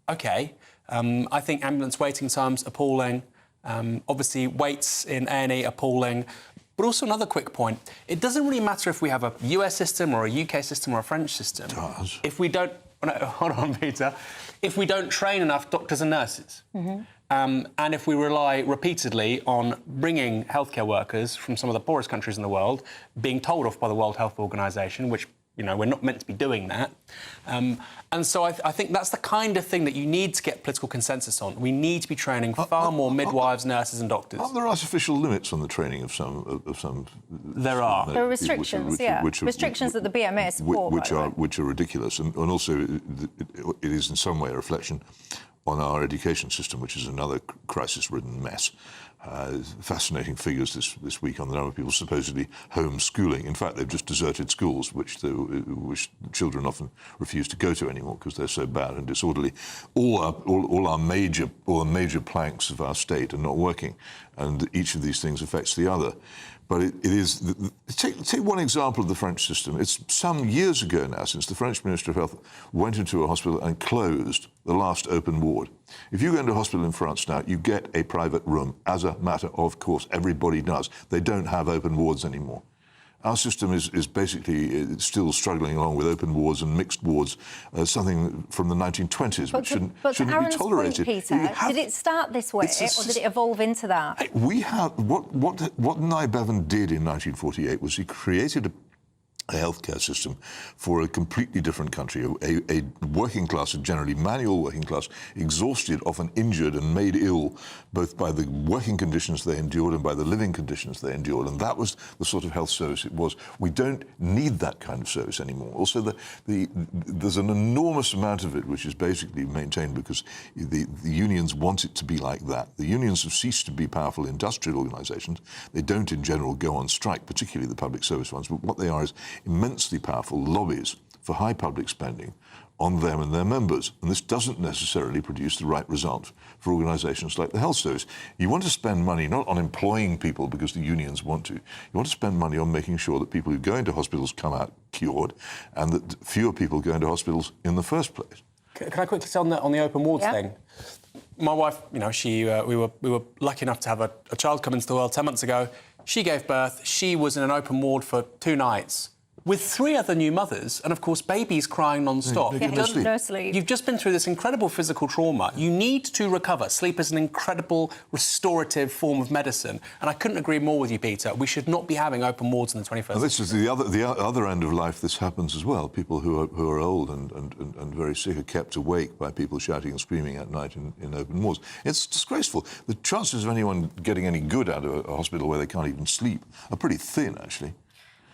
OK, I think ambulance waiting times appalling, obviously waits in A&E appalling. But also another quick point, it doesn't really matter if we have a US system or a UK system or a French system. It does. If we don't... No, hold on, Peter. If we don't train enough doctors and nurses, and if we rely repeatedly on bringing healthcare workers from some of the poorest countries in the world, being told off by the World Health Organization, which, you know, we're not meant to be doing that. And so I think that's the kind of thing that you need to get political consensus on. We need to be training far more midwives, nurses and doctors. Aren't there artificial limits on the training of some? There are. There are restrictions, restrictions that the BMA support. Which are ridiculous. And also, it is in some way a reflection on our education system, which is another crisis-ridden mess. Fascinating figures this week on the number of people supposedly homeschooling. In fact, they've just deserted schools, which children often refuse to go to anymore because they're so bad and disorderly. All the major planks of our state are not working, and each of these things affects the other. But it is... Take one example of the French system. It's some years ago now since the French Minister of Health went into a hospital and closed the last open ward. If you go into a hospital in France now, you get a private room, as a matter of course. Everybody does. They don't have open wards anymore. Our system is basically still struggling along with open wards and mixed wards, something from the 1920s, which shouldn't be tolerated. Point, Peter, did it start this way, or did it evolve into that? We have what Nye Bevan did in 1948 was he created a healthcare system for a completely different country, a working class, a generally manual working class, exhausted, often injured and made ill, both by the working conditions they endured and by the living conditions they endured. And that was the sort of health service it was. We don't need that kind of service anymore. Also, there's an enormous amount of it which is basically maintained because the unions want it to be like that. The unions have ceased to be powerful industrial organisations. They don't, in general, go on strike, particularly the public service ones, but what they are is immensely powerful lobbies for high public spending on them and their members. And this doesn't necessarily produce the right result for organisations like the health service. You want to spend money not on employing people because the unions want to. You want to spend money on making sure that people who go into hospitals come out cured and that fewer people go into hospitals in the first place. Can I quickly say on the open wards thing? My wife, we were lucky enough to have a child come into the world 10 months ago. She gave birth. She was in an open ward for 2 nights with 3 other new mothers, and of course babies crying non-stop. No sleep. You've just been through this incredible physical trauma. You need to recover. Sleep is an incredible restorative form of medicine, and I couldn't agree more with you, Peter. We should not be having open wards in the 21st century. This is the other end of life. This happens as well. People who are old and very sick are kept awake by people shouting and screaming at night in open wards. It's disgraceful. The chances of anyone getting any good out of a hospital where they can't even sleep are pretty thin, actually.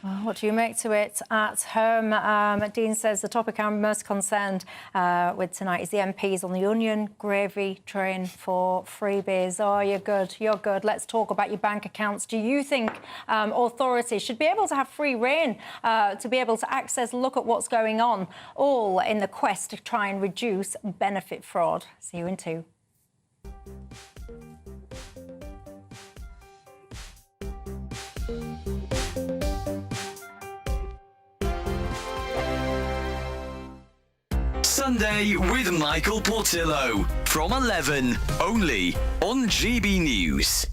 Well, what do you make to it at home? Dean says the topic I'm most concerned with tonight is the MPs on the onion gravy train for freebies. Oh, you're good. You're good. Let's talk about your bank accounts. Do you think authorities should be able to have free rein to be able to access, look at what's going on, all in the quest to try and reduce benefit fraud? See you in 2. Sunday with Michael Portillo from 11, only on GB News.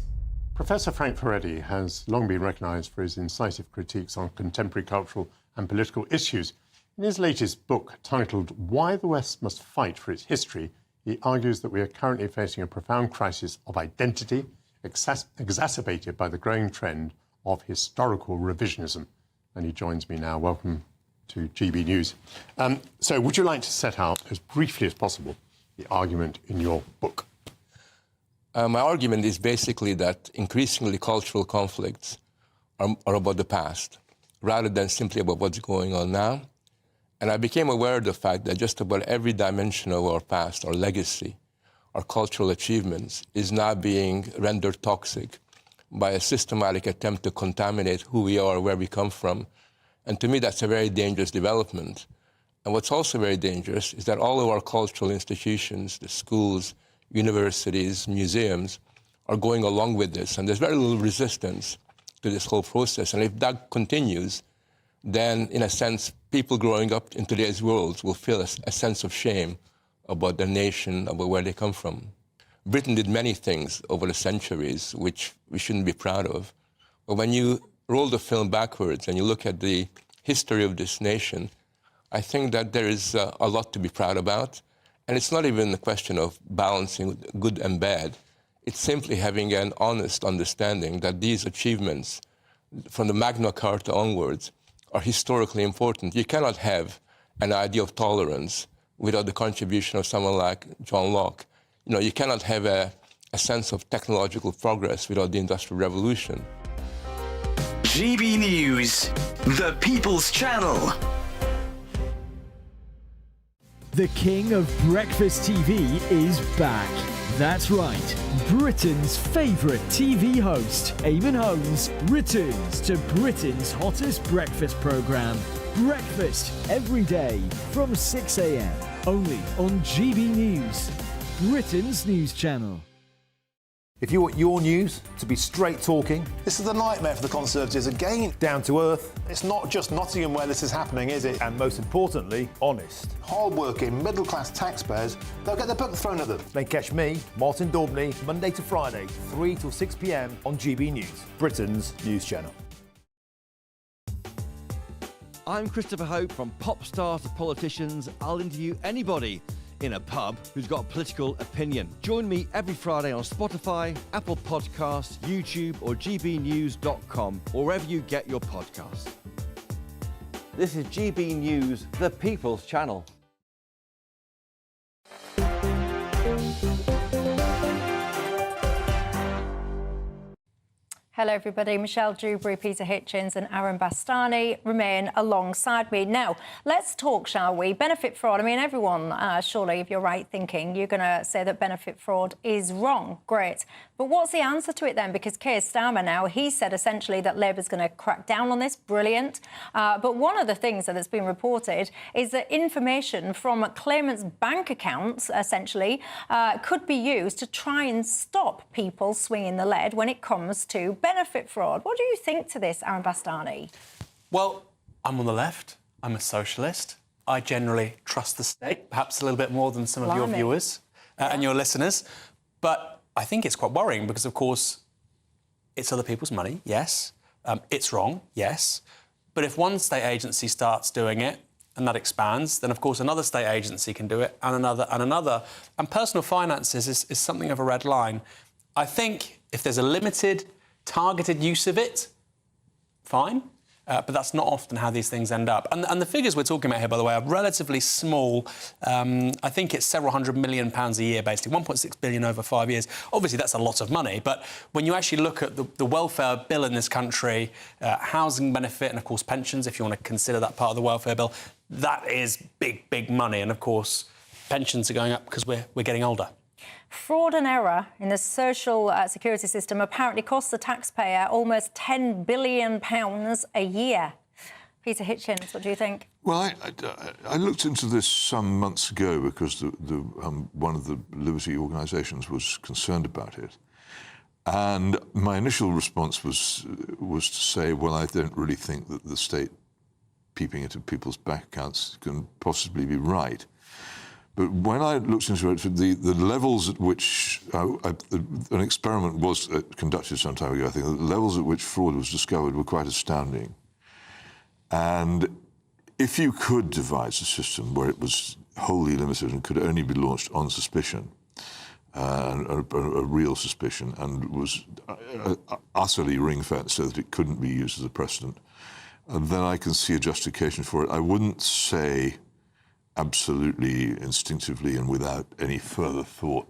Professor Frank Furedi has long been recognised for his incisive critiques on contemporary cultural and political issues. In his latest book, titled Why the West Must Fight for Its History, he argues that we are currently facing a profound crisis of identity, exacerbated by the growing trend of historical revisionism. And he joins me now. Welcome to GB News. So would you like to set out, as briefly as possible, the argument in your book? My argument is basically that increasingly cultural conflicts are about the past, rather than simply about what's going on now. And I became aware of the fact that just about every dimension of our past, our legacy, our cultural achievements, is now being rendered toxic by a systematic attempt to contaminate who we are, where we come from. And to me, that's a very dangerous development. And what's also very dangerous is that all of our cultural institutions, the schools, universities, museums, are going along with this. And there's very little resistance to this whole process. And if that continues, then, in a sense, people growing up in today's world will feel a sense of shame about their nation, about where they come from. Britain did many things over the centuries which we shouldn't be proud of. But when you roll the film backwards and you look at the history of this nation, I think that there is a lot to be proud about. And it's not even a question of balancing good and bad. It's simply having an honest understanding that these achievements, from the Magna Carta onwards, are historically important. You cannot have an idea of tolerance without the contribution of someone like John Locke. You know, you cannot have a sense of technological progress without the Industrial Revolution. GB News, the People's Channel. The king of breakfast TV is back. That's right, Britain's favourite TV host, Eamon Holmes, returns to Britain's hottest breakfast programme. Breakfast every day from 6 a.m. only on GB News, Britain's news channel. If you want your news to be straight talking... This is a nightmare for the Conservatives again. Down to earth. It's not just Nottingham where this is happening, is it? And most importantly, honest. Hard-working, middle-class taxpayers, they'll get their book thrown at them. Then catch me, Martin Daubney, Monday to Friday, 3 till 6 p.m. on GB News, Britain's news channel. I'm Christopher Hope. From pop stars to politicians, I'll interview anybody in a pub who's got a political opinion. Join me every Friday on Spotify, Apple Podcasts, YouTube or gbnews.com, or wherever you get your podcasts. This is GB News, the People's Channel. Hello everybody, Michelle Dewberry, Peter Hitchens and Aaron Bastani remain alongside me. Now, let's talk, shall we? Benefit fraud. I mean, everyone, surely, if you're right thinking, you're going to say that benefit fraud is wrong. Great. But what's the answer to it then? Because Keir Starmer now, he said essentially that Labour's going to crack down on this. Brilliant. But one of the things that's been reported is that information from claimants' bank accounts, essentially, could be used to try and stop people swinging the lead when it comes to benefit fraud. What do you think to this, Aaron Bastani? Well, I'm on the left. I'm a socialist. I generally trust the state, perhaps a little bit more than some of your viewers and your listeners. But I think it's quite worrying because, of course, it's other people's money, yes. It's wrong, yes. But if one state agency starts doing it and that expands, then, of course, another state agency can do it and another and another. And personal finances is something of a red line. I think if there's a limited, targeted use of it, fine. But that's not often how these things end up. And the figures we're talking about here, by the way, are relatively small. I think it's several £100 million a year, basically, 1.6 billion over 5 years. Obviously, that's a lot of money. But when you actually look at the welfare bill in this country, housing benefit and, of course, pensions, if you want to consider that part of the welfare bill, that is big, big money. And, of course, pensions are going up because we're getting older. Fraud and error in the social security system apparently costs the taxpayer almost £10 billion a year. Peter Hitchens, what do you think? Well, I looked into this some months ago because one of the Liberty organisations was concerned about it. And my initial response was to say, well, I don't really think that the state peeping into people's bank accounts can possibly be right. But when I looked into it, the levels at which an experiment was conducted some time ago, I think the levels at which fraud was discovered were quite astounding. And if you could devise a system where it was wholly limited and could only be launched on suspicion, a real suspicion, and was utterly ring-fenced so that it couldn't be used as a precedent, then I can see a justification for it. I wouldn't say absolutely instinctively and without any further thought,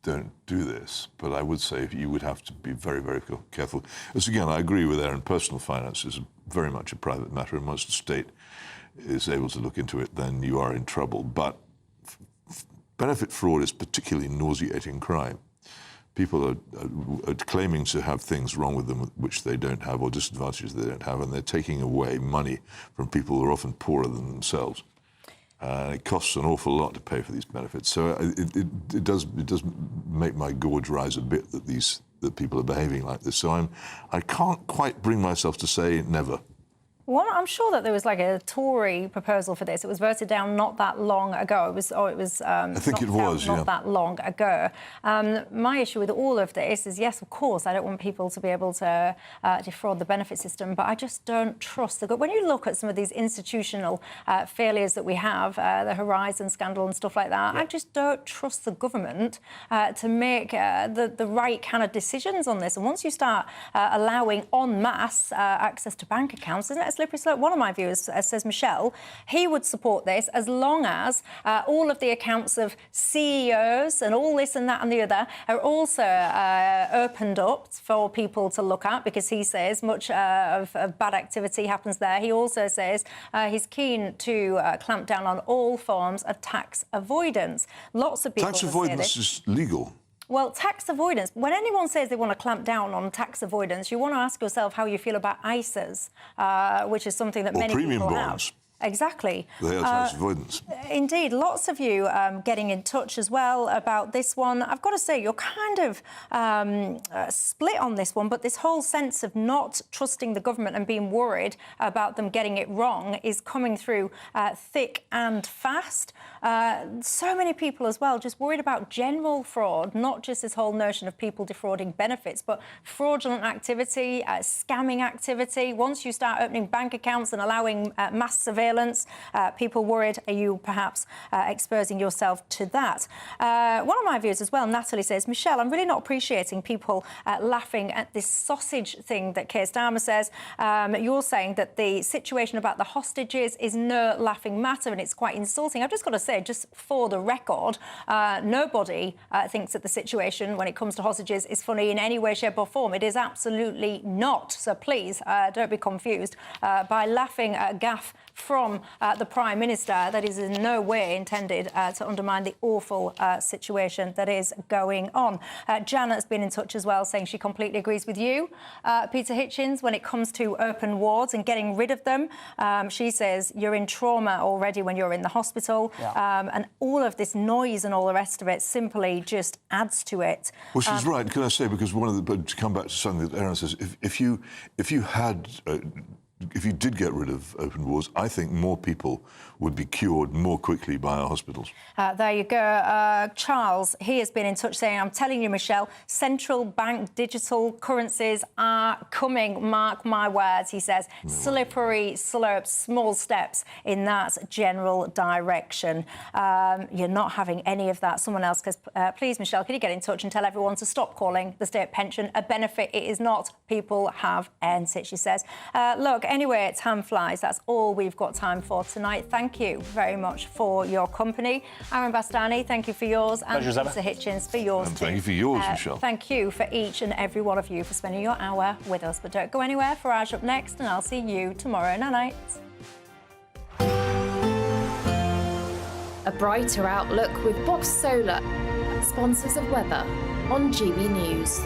don't do this. But I would say you would have to be very, very careful. As again, I agree with Aaron, personal finance is very much a private matter, and once the state is able to look into it, then you are in trouble. But benefit fraud is particularly nauseating crime. People are claiming to have things wrong with them which they don't have, or disadvantages they don't have, and they're taking away money from people who are often poorer than themselves. It costs an awful lot to pay for these benefits. So it does make my gorge rise a bit that people are behaving like this. So I can't quite bring myself to say never. Well, I'm sure that there was like a Tory proposal for this. It was voted down not that long ago. I think it was not that long ago. My issue with all of this is, yes, of course, I don't want people to be able to defraud the benefit system, but I just don't trust when you look at some of these institutional failures that we have, the Horizon scandal and stuff like that, I just don't trust the government to make the right kind of decisions on this. And once you start allowing en masse access to bank accounts, isn't it a slippery slope? One of my viewers says, Michelle, he would support this as long as all of the accounts of CEOs and all this and that and the other are also opened up for people to look at, because he says much of bad activity happens there. He also says he's keen to clamp down on all forms of tax avoidance. Lots of people tax avoidance is legal. Well, tax avoidance, when anyone says they want to clamp down on tax avoidance, you want to ask yourself how you feel about ISAs, which is something that many people have. Exactly. They are tax avoidance. Indeed, lots of you getting in touch as well about this one. I've got to say, you're kind of split on this one, but this whole sense of not trusting the government and being worried about them getting it wrong is coming through thick and fast. So many people as well just worried about general fraud, not just this whole notion of people defrauding benefits, but fraudulent activity, scamming activity. Once you start opening bank accounts and allowing mass surveillance, people worried, are you perhaps exposing yourself to that? One of my viewers as well, Natalie, says, Michelle, I'm really not appreciating people laughing at this sausage thing that Keir Starmer says. You're saying that the situation about the hostages is no laughing matter and it's quite insulting. I've just got to say, just for the record, nobody thinks that the situation when it comes to hostages is funny in any way, shape or form. It is absolutely not. So please don't be confused by laughing at a gaffe from the Prime Minister that is in no way intended to undermine the awful situation that is going on. Janet's been in touch as well, saying she completely agrees with you, Peter Hitchens, when it comes to open wards and getting rid of them. She says you're in trauma already when you're in the hospital, and all of this noise and all the rest of it simply just adds to it. Well, she's right, can I say, because but to come back to something that Aaron says, if you did get rid of open wards, I think more people would be cured more quickly by our hospitals. There you go. Charles, he has been in touch saying, I'm telling you, Michelle, central bank digital currencies are coming, mark my words, he says. Slippery slopes, small steps in that general direction. You're not having any of that. Someone else, please, Michelle, can you get in touch and tell everyone to stop calling the state pension a benefit? It is not. People have earned it, she says. Look, anyway, time flies. That's all we've got time for tonight. Thank you very much for your company. Aaron Bastani, thank you for yours. And Peter Hitchens for yours. And thank you for yours, Michelle. Thank you for each and every one of you for spending your hour with us. But don't go anywhere. Farage up next, and I'll see you tomorrow night. A brighter outlook with Bob Solar, sponsors of weather on GB News.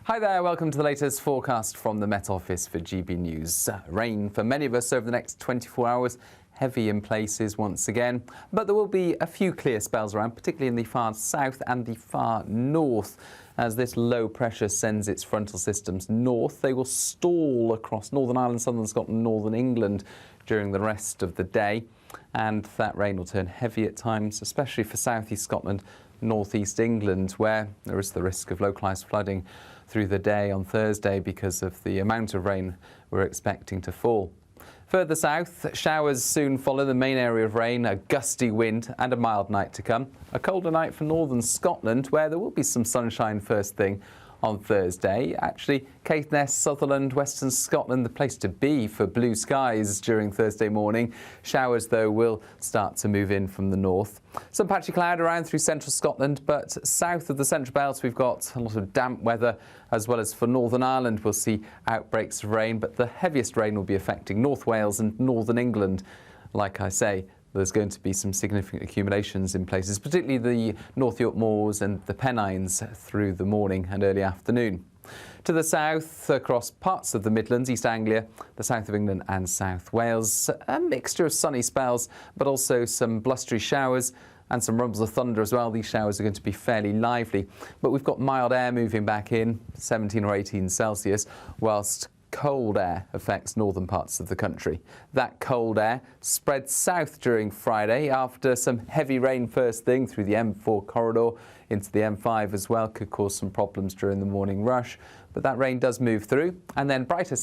Hi there, welcome to the latest forecast from the Met Office for GB News. Rain for many of us over the next 24 hours, heavy in places once again, but there will be a few clear spells around, particularly in the far south and the far north. As this low pressure sends its frontal systems north, they will stall across Northern Ireland, southern Scotland, northern England during the rest of the day, and that rain will turn heavy at times, especially for southeast Scotland, northeast England, where there is the risk of localised flooding through the day on Thursday because of the amount of rain we're expecting to fall. Further south, showers soon follow the main area of rain, a gusty wind and a mild night to come. A colder night for northern Scotland, where there will be some sunshine first thing on Thursday. Actually, Caithness, Sutherland, Western Scotland, the place to be for blue skies during Thursday morning. Showers, though, will start to move in from the north. Some patchy cloud around through central Scotland, but south of the central belt we've got a lot of damp weather, as well as for Northern Ireland we'll see outbreaks of rain, but the heaviest rain will be affecting North Wales and northern England. Like I say, there's going to be some significant accumulations in places, particularly the North York Moors and the Pennines through the morning and early afternoon. To the south, across parts of the Midlands, East Anglia, the south of England and South Wales, a mixture of sunny spells, but also some blustery showers and some rumbles of thunder as well. These showers are going to be fairly lively, but we've got mild air moving back in, 17 or 18 Celsius, whilst cold air affects northern parts of the country. That cold air spreads south during Friday after some heavy rain first thing through the M4 corridor into the M5 as well. Could cause some problems during the morning rush, but that rain does move through, and then brighter